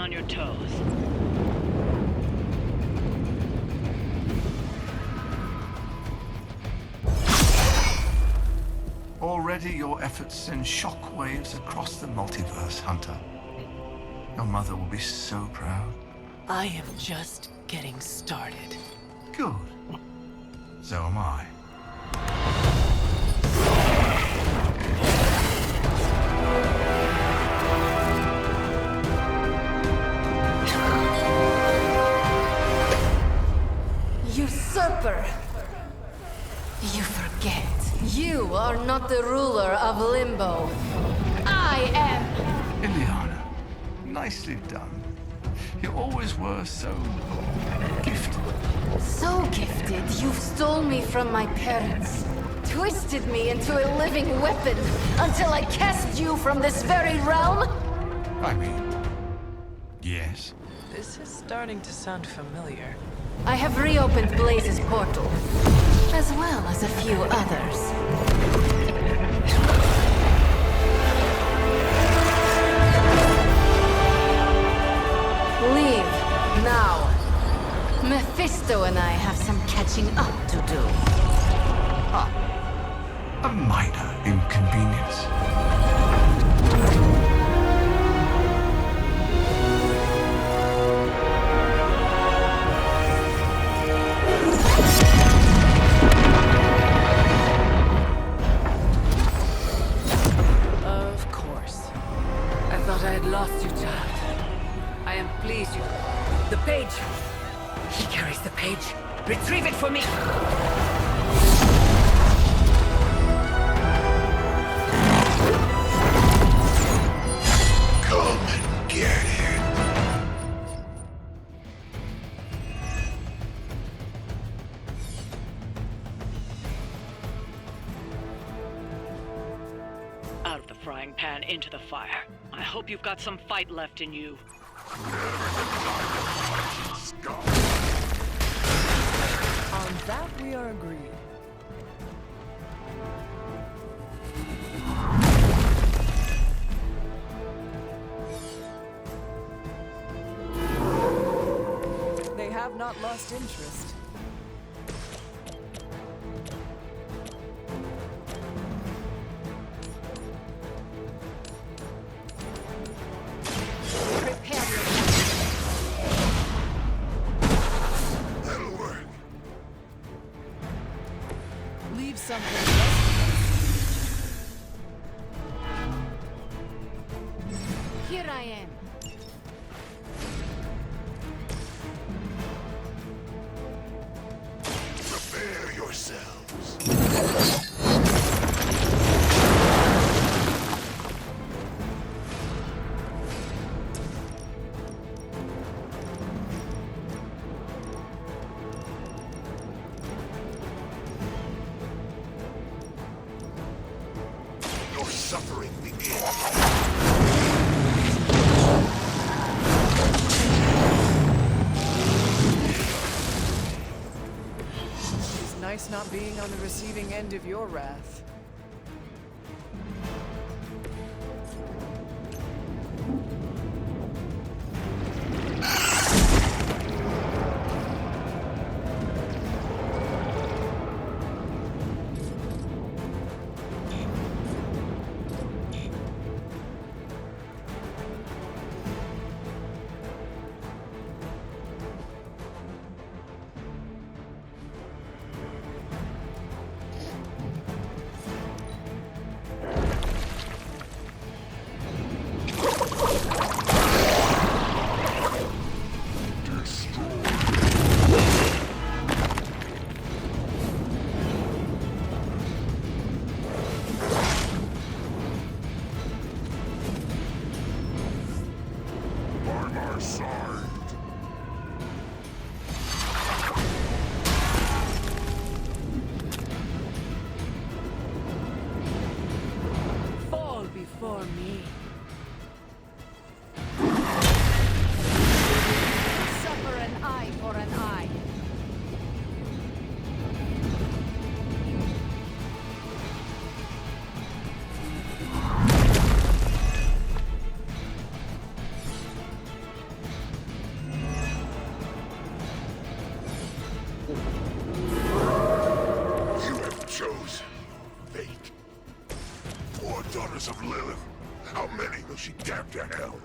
on your toes. Already your efforts send shockwaves across the multiverse, Hunter. Your mother will be so proud. I am just getting started. Good. So am I. Usurper! You forget. You are not the ruler of Limbo. I am! Ileana, nicely done. You always were so gifted. So gifted, you've stole me from my parents. Twisted me into a living weapon until I cast you from this very realm? I mean, yes. This is starting to sound familiar. I have reopened Blaze's portal, as well as a few others. Leave, now. Mephisto and I have some catching up to do. A minor inconvenience. Of course. I thought I had lost you, child. I am pleased you... The page! He carries the page. Retrieve it for me! Come and get it. Out of the frying pan into the fire. I hope you've got some fight left in you. On that we are agreed. They have not lost interest. Prepare That'll work. Leave something. Here I am. Prepare yourselves. Your suffering begins. It's nice not being on the receiving end of your wrath. On our side. Fall before me. Suffer an eye for an eye. to hell.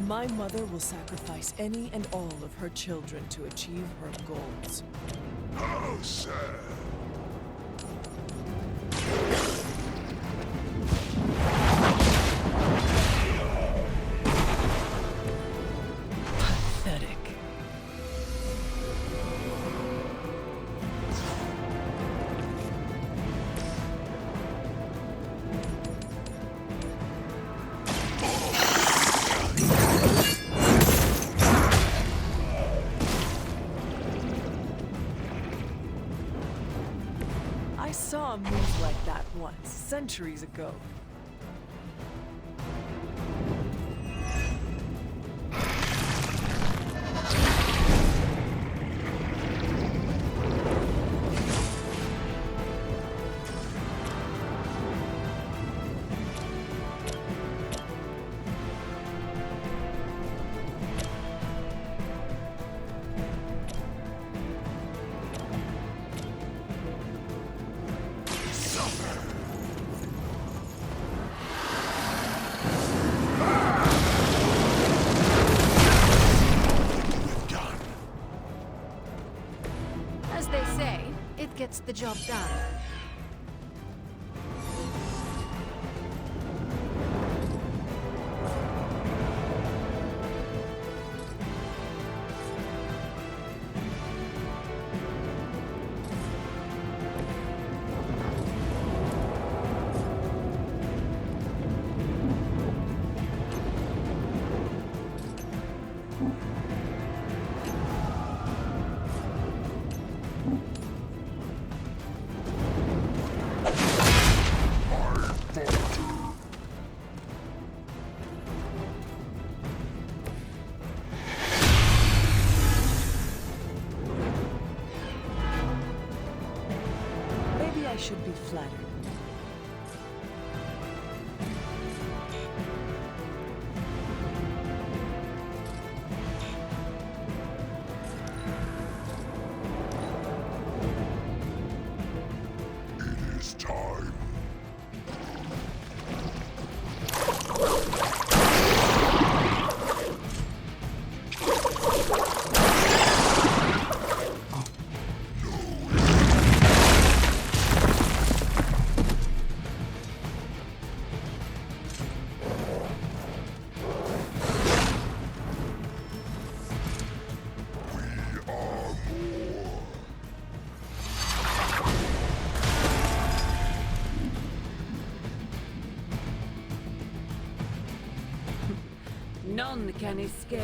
My mother will sacrifice any and all of her children to achieve her goals. How sad. Pathetic. I saw a move like that once, centuries ago. As they say, it gets the job done. Maybe I should be flattered. It is time. We are more. None can escape.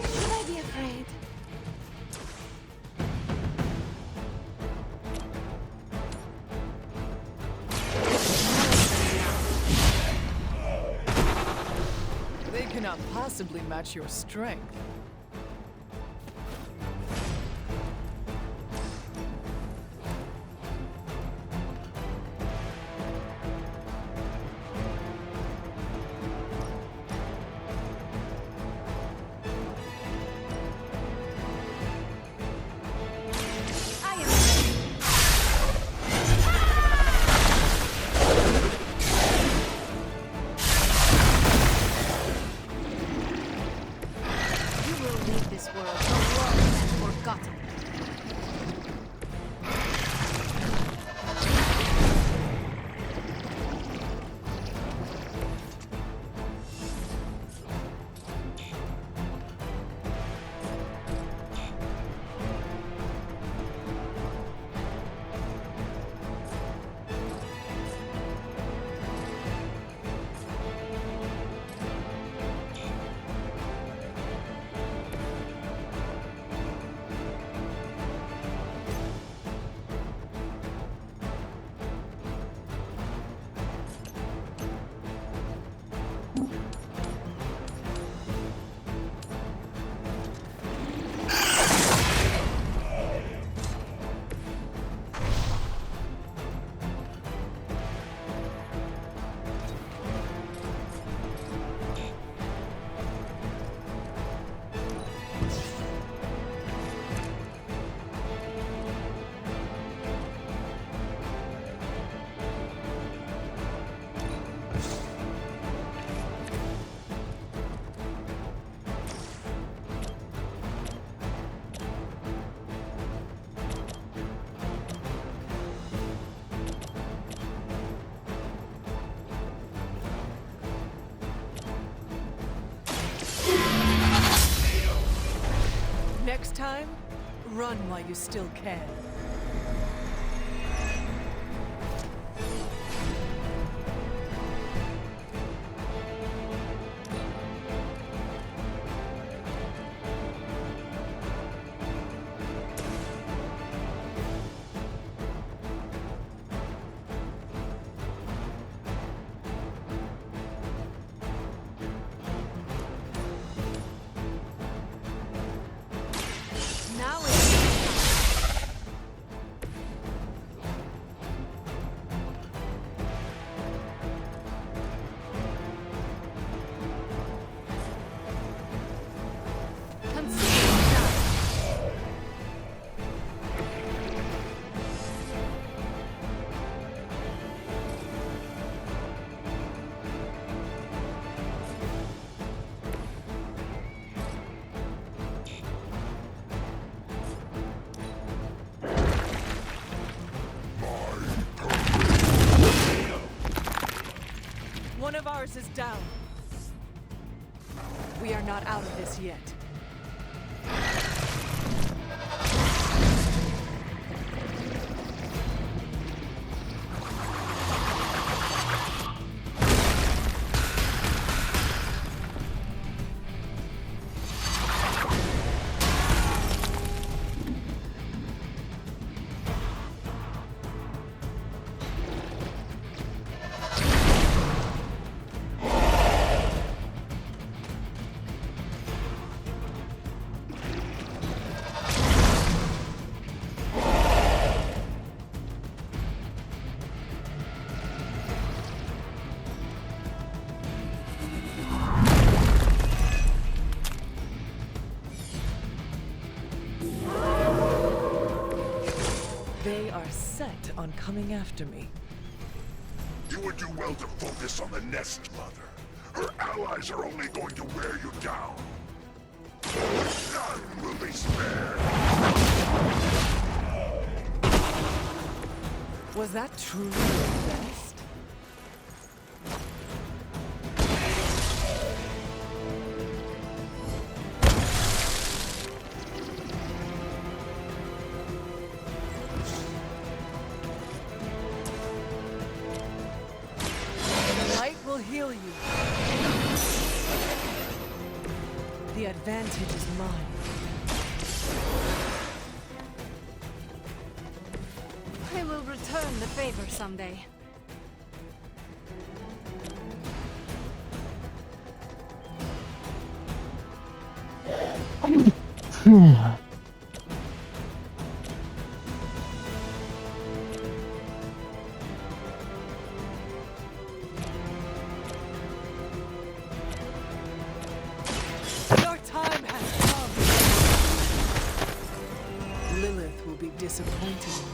Should I be afraid? They cannot possibly match your strength. I am ready. You Next time, run while you still can. Now it's consider that. One of ours is down. We are not out of this yet. They are set on coming after me. You would do well to focus on the Nest Mother. Her allies are only going to wear you down. None will be spared. Was that truly the best? The light will heal you. The advantage is mine. I will return the favor someday. Your time has come. Lilith will be disappointed in you.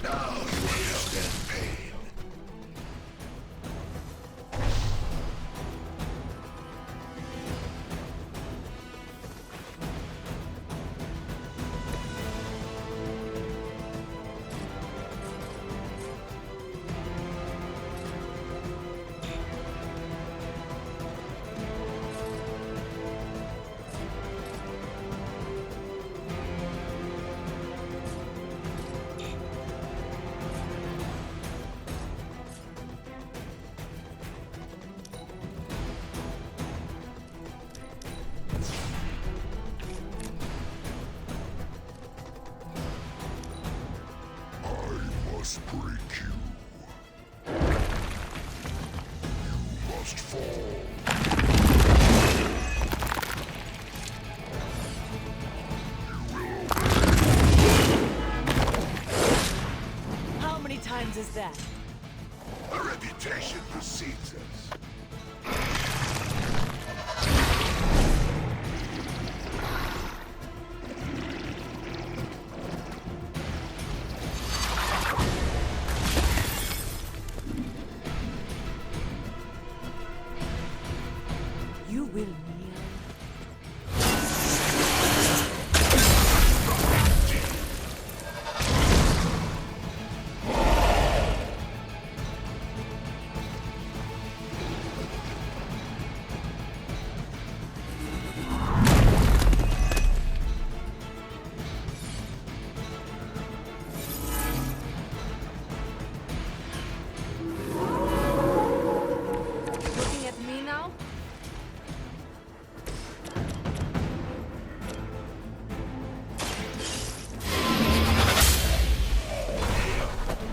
Now you will get pain. I must break you. You must fall. as that? The reputation precedes us. You will kneel. Looking at me now?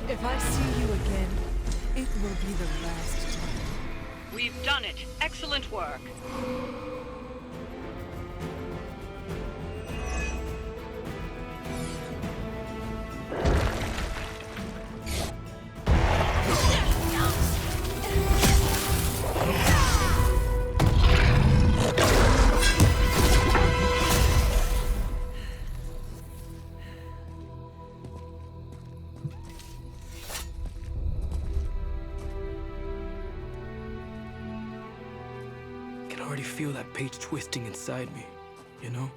If I see you again, it will be the last time. We've done it. Excellent work. I can already feel that page twisting inside me, you know?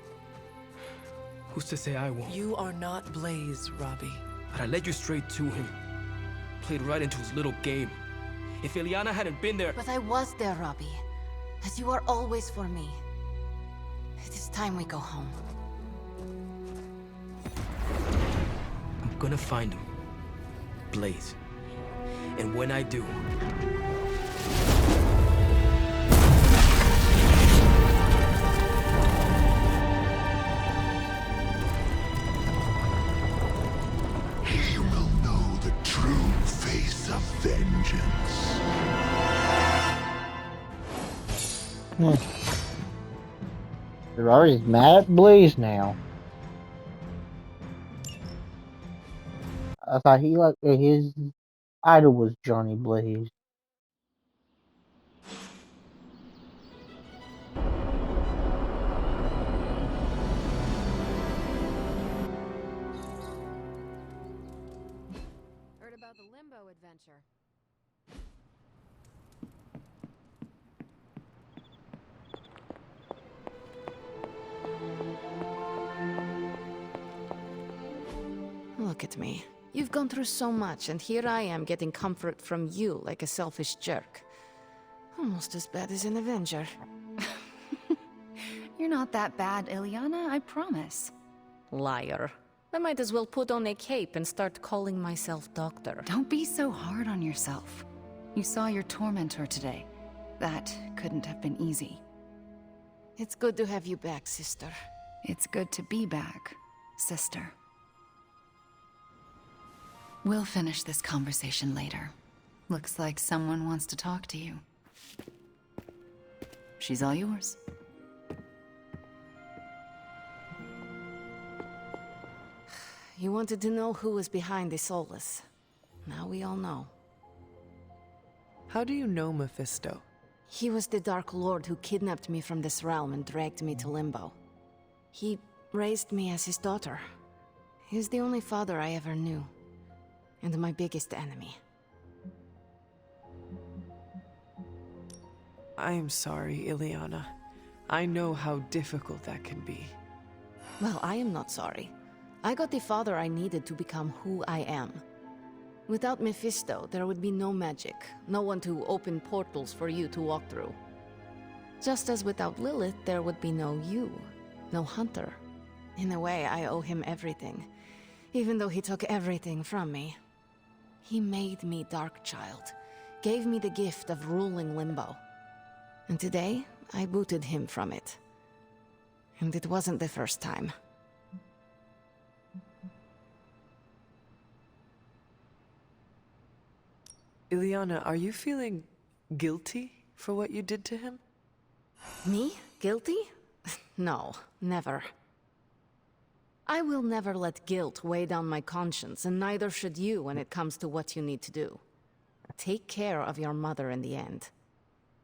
Who's to say I won't? You are not Blaze, Robbie. But I led you straight to him. Played right into his little game. If Ilyana hadn't been there... But I was there, Robbie. As you are always for me. It is time we go home. I'm gonna find him. Blaze. And when I do... He will know the true face of vengeance. They're already mad at Blaze now. I thought he his idol was Johnny Blaze. Heard about the Limbo adventure. Look at me. You've gone through so much, and here I am getting comfort from you like a selfish jerk. Almost as bad as an Avenger. You're not that bad, Ilyana, I promise. Liar. I might as well put on a cape and start calling myself doctor. Don't be so hard on yourself. You saw your tormentor today. That couldn't have been easy. It's good to have you back, sister. It's good to be back, sister. We'll finish this conversation later. Looks like someone wants to talk to you. She's all yours. You wanted to know who was behind the Solus. Now we all know. How do you know Mephisto? He was the Dark Lord who kidnapped me from this realm and dragged me to Limbo. He raised me as his daughter. He's the only father I ever knew. And my biggest enemy. I am sorry, Ilyana. I know how difficult that can be. Well, I am not sorry. I got the father I needed to become who I am. Without Mephisto, there would be no magic, no one to open portals for you to walk through. Just as without Lilith, there would be no you, no Hunter. In a way, I owe him everything, even though he took everything from me. He made me Darkchild, gave me the gift of ruling Limbo. And today, I booted him from it. And it wasn't the first time. Ilyana, are you feeling guilty for what you did to him? Me? Guilty? No, never. I will never let guilt weigh down my conscience, and neither should you when it comes to what you need to do. Take care of your mother in the end.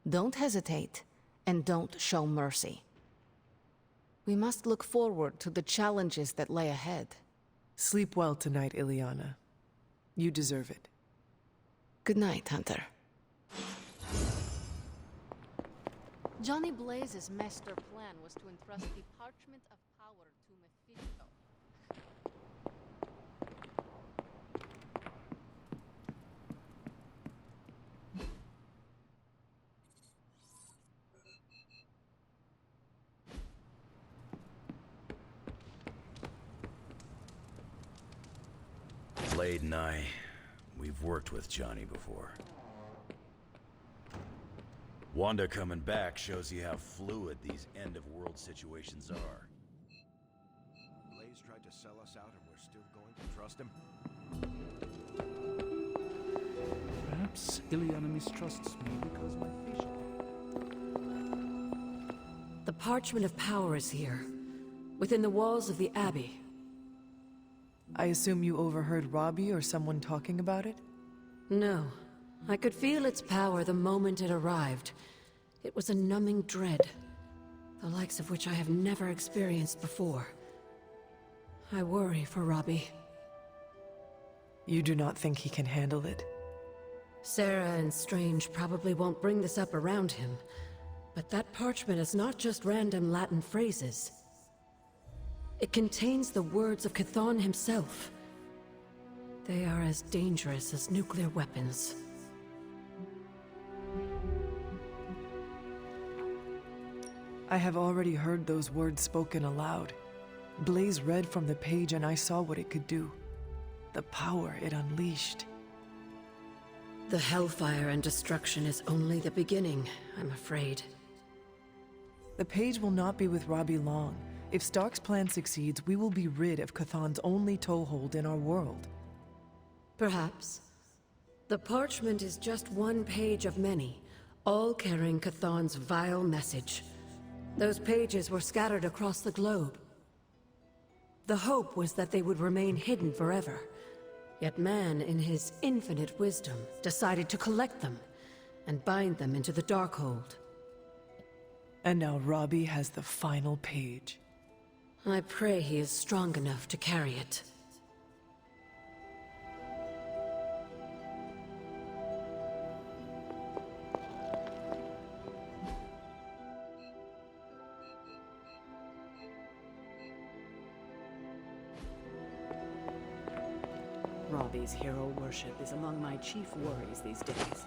Don't hesitate, and don't show mercy. We must look forward to the challenges that lay ahead. Sleep well tonight, Ileana. You deserve it. Good night, Hunter. Johnny Blaze's master plan was to entrust the Parchment of Power to Mephisto. Blade and I, we've worked with Johnny before. Wanda coming back shows you how fluid these end-of-world situations are. Blaze tried to sell us out and we're still going to trust him? Perhaps Ileana mistrusts me because my facial... The Parchment of Power is here, within the walls of the Abbey. I assume you overheard Robbie or someone talking about it? No. I could feel its power the moment it arrived. It was a numbing dread, the likes of which I have never experienced before. I worry for Robbie. You do not think he can handle it? Sarah and Strange probably won't bring this up around him, but that parchment is not just random Latin phrases. It contains the words of Chthon himself. They are as dangerous as nuclear weapons. I have already heard those words spoken aloud. Blaze read from the page and I saw what it could do. The power it unleashed. The hellfire and destruction is only the beginning, I'm afraid. The page will not be with Robbie long. If Stark's plan succeeds, we will be rid of Chthon's only toehold in our world. Perhaps. The parchment is just one page of many, all carrying Chthon's vile message. Those pages were scattered across the globe. The hope was that they would remain hidden forever. Yet man, in his infinite wisdom, decided to collect them and bind them into the Darkhold. And now Robbie has the final page. I pray he is strong enough to carry it. Robbie's hero worship is among my chief worries these days.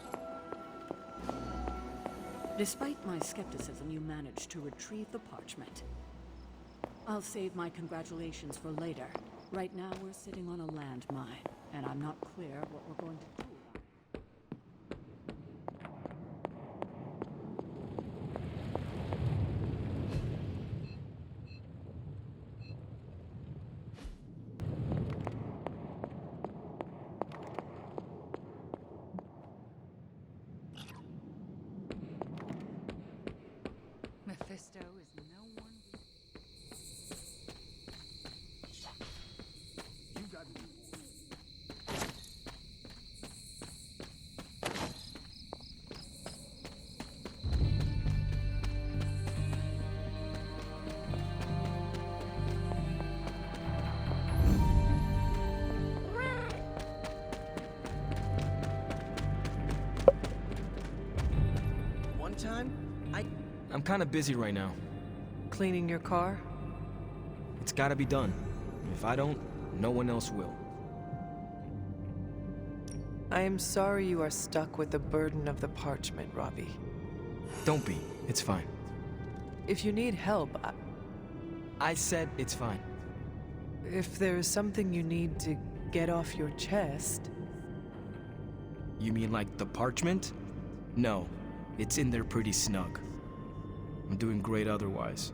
Despite my skepticism, you managed to retrieve the parchment. I'll save my congratulations for later. Right now, we're sitting on a landmine, and I'm not clear what we're going to do. Mephisto is no one. You got me. One time, I'm kind of busy right now. Cleaning your car? It's gotta be done. If I don't, no one else will. I am sorry you are stuck with the burden of the parchment, Robbie. Don't be. It's fine. If you need help, I said it's fine. if there is something you need to get off your chest... You mean like the parchment? No, it's in there pretty snug. I'm doing great otherwise.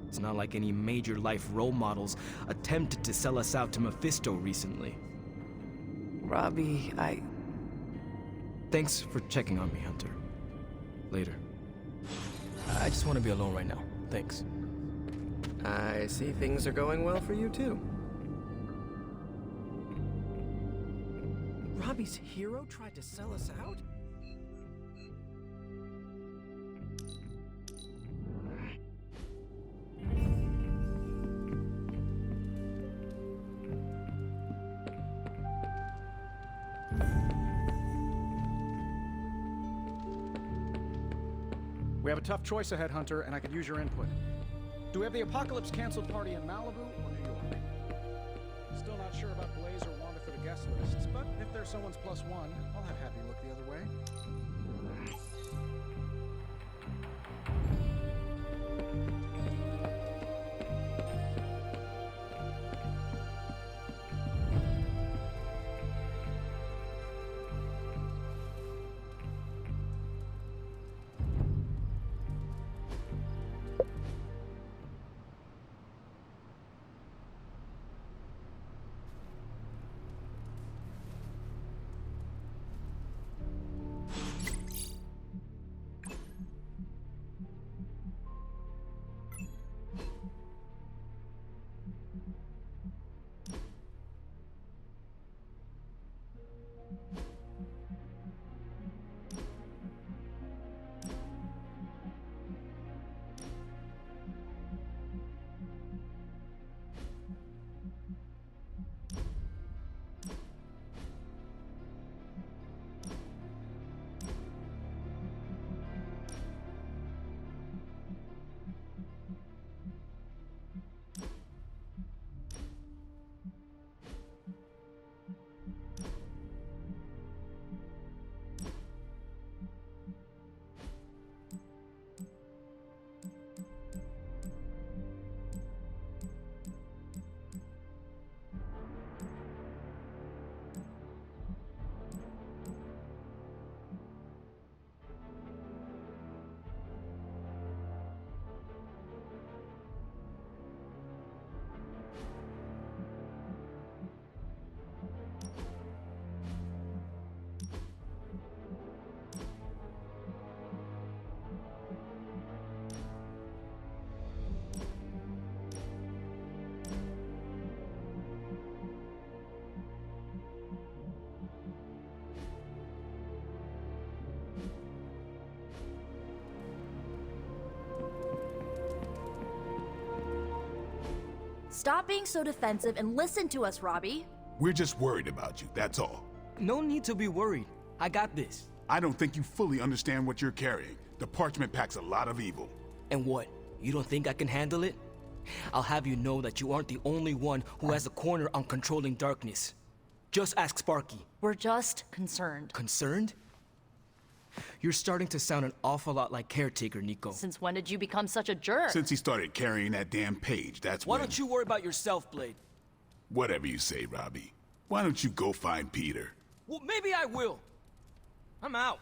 It's not like any major life role models attempted to sell us out to Mephisto recently. Robbie, Thanks for checking on me, Hunter. Later. I just want to be alone right now. Thanks. I see things are going well for you too. Robbie's hero tried to sell us out? We have a tough choice ahead, Hunter, and I could use your input. Do we have the Apocalypse canceled party in Malibu or New York? Still not sure about Blaze or Wanda for the guest lists, but if there's someone's +1, I'll have Happy look the other way. Stop being so defensive and listen to us, Robbie. We're just worried about you, that's all. No need to be worried. I got this. I don't think you fully understand what you're carrying. The parchment packs a lot of evil. And what? You don't think I can handle it? I'll have you know that you aren't the only one who has a corner on controlling darkness. Just ask Sparky. We're just concerned. Concerned? You're starting to sound an awful lot like Caretaker, Nico. Since when did you become such a jerk? Since he started carrying that damn page, that's Why when... don't you worry about yourself, Blade? Whatever you say, Robbie. Why don't you go find Peter? Well, maybe I will. I'm out.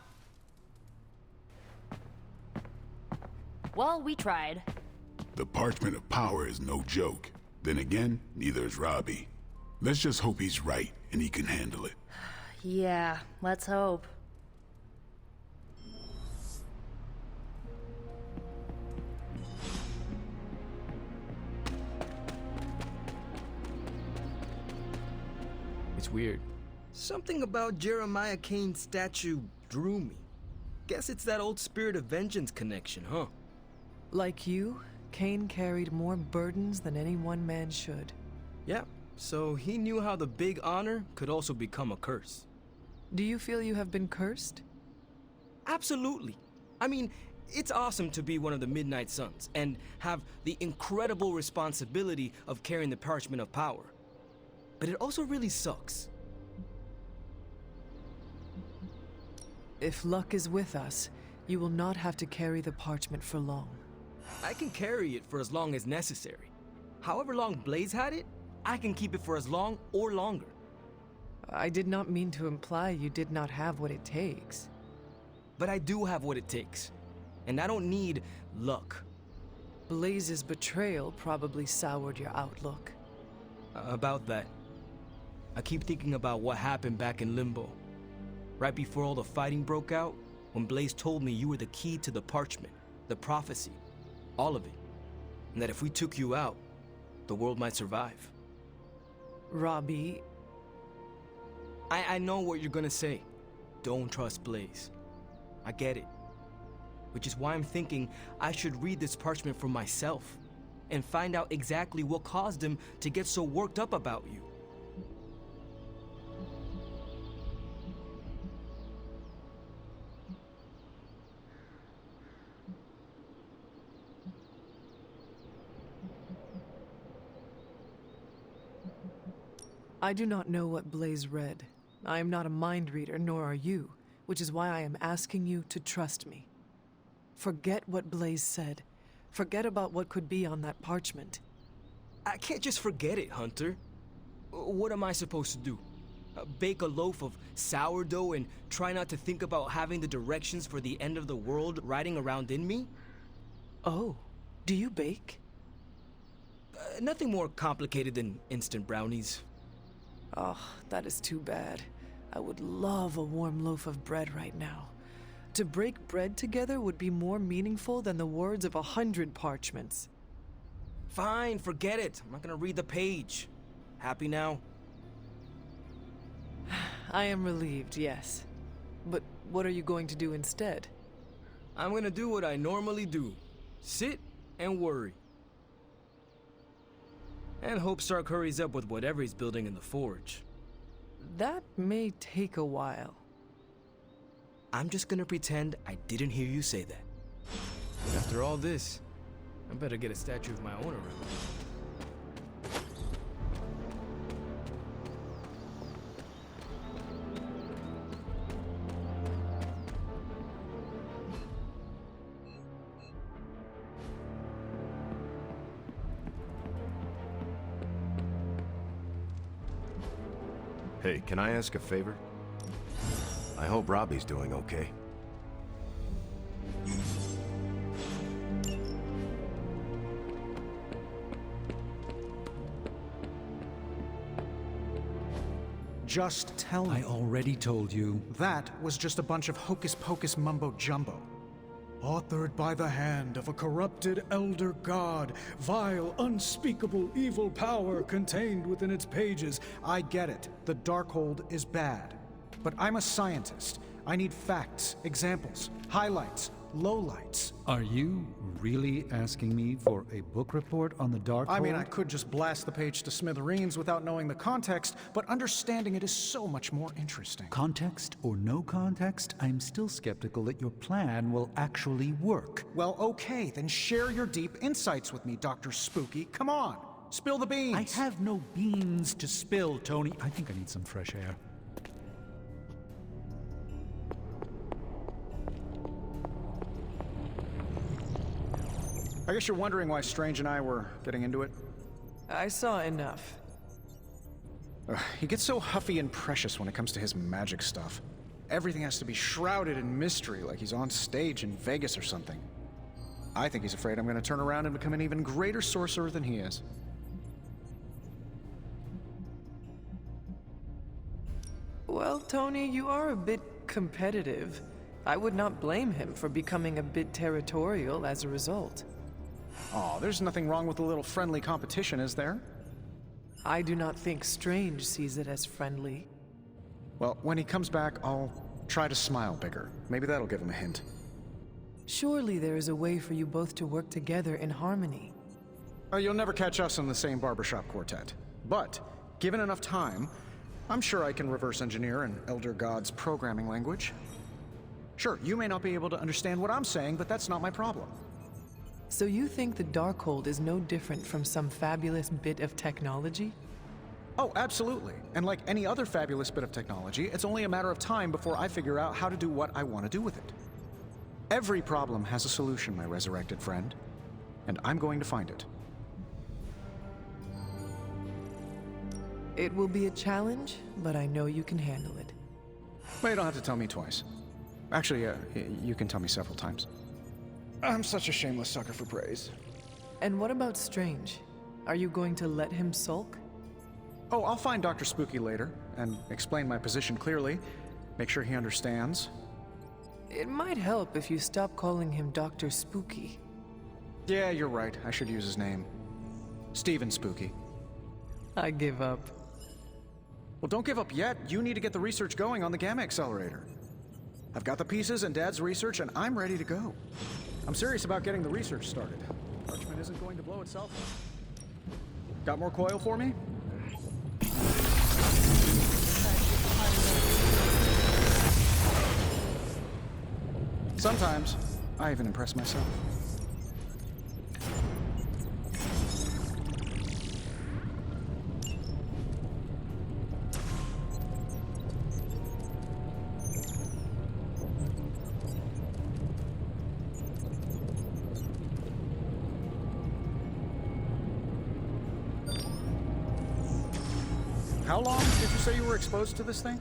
Well, we tried. The Parchment of Power is no joke. Then again, neither is Robbie. Let's just hope he's right and he can handle it. Yeah, let's hope. It's weird. Something about Jeremiah Kane's statue drew me. Guess it's that old Spirit of Vengeance connection, huh? Like you, Kane carried more burdens than any one man should. Yeah, so he knew how the big honor could also become a curse. Do you feel you have been cursed? Absolutely. I mean, it's awesome to be one of the Midnight Suns and have the incredible responsibility of carrying the Parchment of Power. But it also really sucks. If luck is with us, you will not have to carry the parchment for long. I can carry it for as long as necessary. However long Blaze had it, I can keep it for as long or longer. I did not mean to imply you did not have what it takes. But I do have what it takes. And I don't need luck. Blaze's betrayal probably soured your outlook. About that. I keep thinking about what happened back in Limbo. Right before all the fighting broke out, when Blaze told me you were the key to the parchment, the prophecy, all of it. and that if we took you out, the world might survive. Robbie, I know what you're gonna say. Don't trust Blaze. I get it. Which is why I'm thinking I should read this parchment for myself and find out exactly what caused him to get so worked up about you. I do not know what Blaze read. I am not a mind reader, nor are you, which is why I am asking you to trust me. Forget what Blaze said. Forget about what could be on that parchment. I can't just forget it, Hunter. What am I supposed to do? Bake a loaf of sourdough and try not to think about having the directions for the end of the world riding around in me? Oh, do you bake? Nothing more complicated than instant brownies. Oh, that is too bad. I would love a warm loaf of bread right now. To break bread together would be more meaningful than the words of 100 parchments. Fine, forget it. I'm not gonna read the page. Happy now? I am relieved, yes. But what are you going to do instead? I'm gonna do what I normally do. Sit and worry. And hope Stark hurries up with whatever he's building in the forge. That may take a while. I'm just gonna pretend I didn't hear you say that. After all this, I better get a statue of my own around. Hey, can I ask a favor? I hope Robbie's doing okay. Just tell me. I already told you. That was just a bunch of hocus-pocus mumbo-jumbo. Authored by the hand of a corrupted elder god, vile, unspeakable evil power contained within its pages. I get it. The Darkhold is bad. But I'm a scientist. I need facts, examples, highlights, lowlights. Are you really asking me for a book report on the Darkhold? I mean, I could just blast the page to smithereens without knowing the context, but understanding it is so much more interesting. Context or no context, I'm still skeptical that your plan will actually work. Well, okay, then share your deep insights with me, Dr. Spooky. Come on, spill the beans. I have no beans to spill, Tony. I think I need some fresh air. I guess you're wondering why Strange and I were getting into it? I saw enough. He gets so huffy and precious when it comes to his magic stuff. Everything has to be shrouded in mystery, like he's on stage in Vegas or something. I think he's afraid I'm going to turn around and become an even greater sorcerer than he is. Well, Tony, you are a bit competitive. I would not blame him for becoming a bit territorial as a result. Aw, there's nothing wrong with a little friendly competition, is there? I do not think Strange sees it as friendly. Well, when he comes back, I'll try to smile bigger. Maybe that'll give him a hint. Surely there is a way for you both to work together in harmony. You'll never catch us in the same barbershop quartet. But, given enough time, I'm sure I can reverse engineer an Elder God's programming language. Sure, you may not be able to understand what I'm saying, but that's not my problem. So you think the Darkhold is no different from some fabulous bit of technology? Oh, absolutely. And like any other fabulous bit of technology, it's only a matter of time before I figure out how to do what I want to do with it. Every problem has a solution, my resurrected friend. And I'm going to find it. It will be a challenge, but I know you can handle it. Well, you don't have to tell me twice. Actually, you can tell me several times. I'm such a shameless sucker for praise. And what about Strange? Are you going to let him sulk? Oh, I'll find Dr. Spooky later, and explain my position clearly. Make sure he understands. It might help if you stop calling him Dr. Spooky. Yeah, you're right. I should use his name. Steven Spooky. I give up. Well, don't give up yet. You need to get the research going on the Gamma Accelerator. I've got the pieces and Dad's research, and I'm ready to go. I'm serious about getting the research started. Parchment isn't going to blow itself up. Got more coil for me? Sometimes, I even impress myself. How long did you say you were exposed to this thing?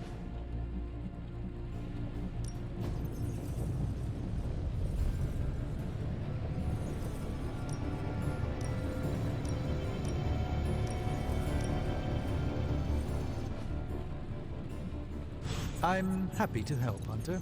I'm happy to help, Hunter.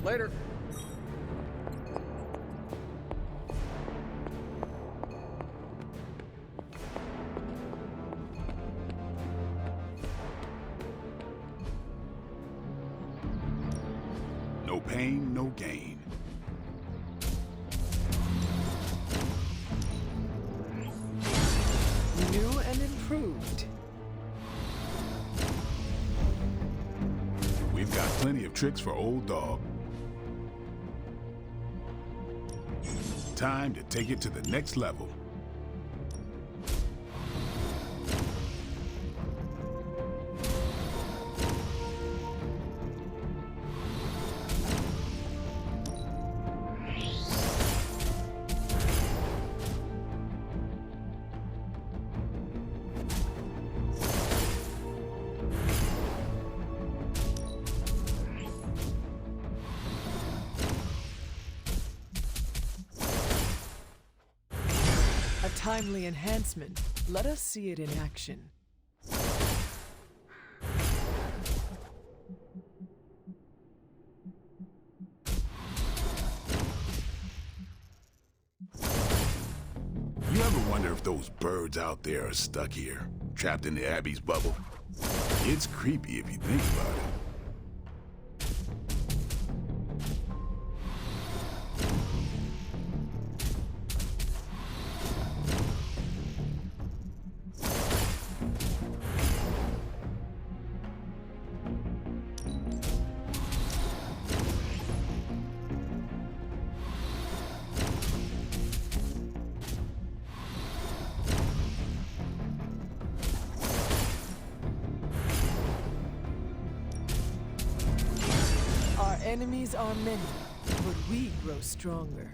Later. No pain, no gain. New and improved. We've got plenty of tricks for old dog. Time to take it to the next level. A timely enhancement. Let us see it in action. You ever wonder if those birds out there are stuck here, trapped in the Abbey's bubble? It's creepy if you think about it. Our enemies are many, but we grow stronger.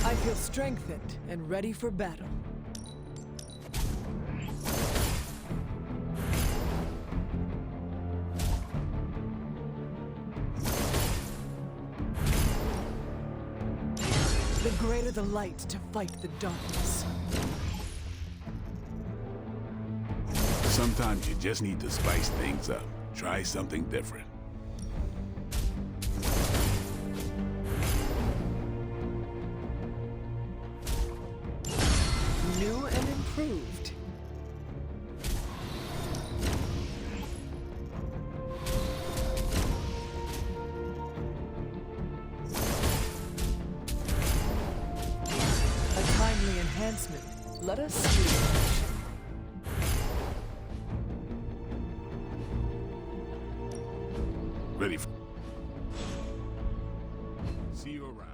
I feel strengthened and ready for battle. The greater the light to fight the darkness. Sometimes you just need to spice things up. Try something different. New and improved. A timely enhancement. Let us see. Ready for... See you around.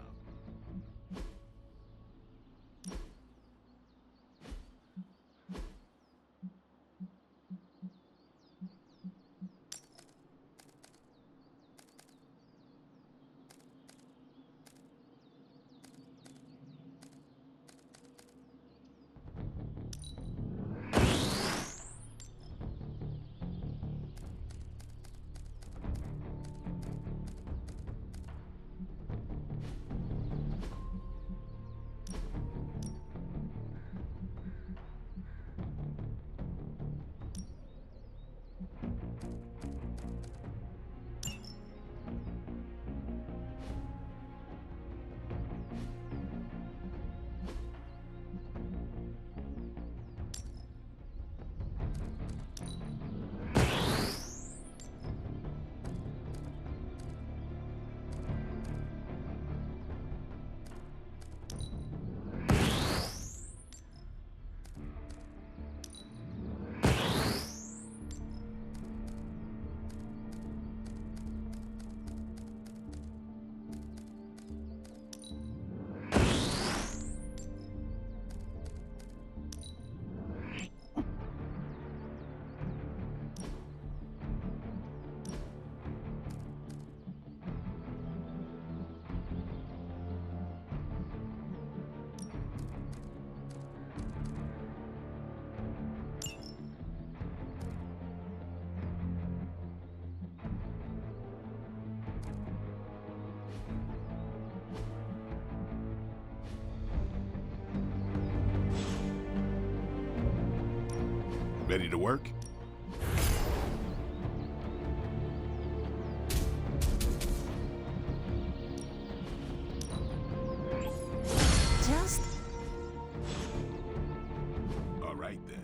Ready to work? Just... All right then.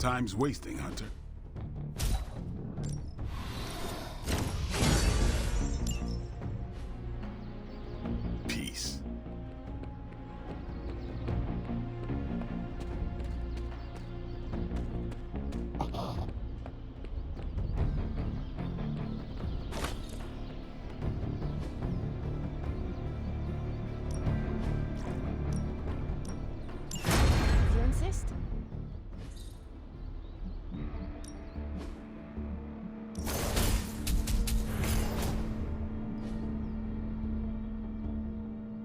Time's wasting, Hunter. Peace. You insist?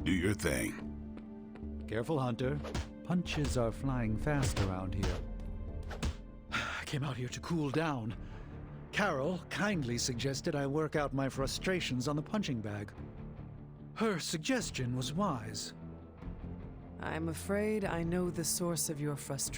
Do your thing. Careful, Hunter. Punches are flying fast around here. I came out here to cool down. Carol kindly suggested I work out my frustrations on the punching bag. Her suggestion was wise. I'm afraid I know the source of your frustration.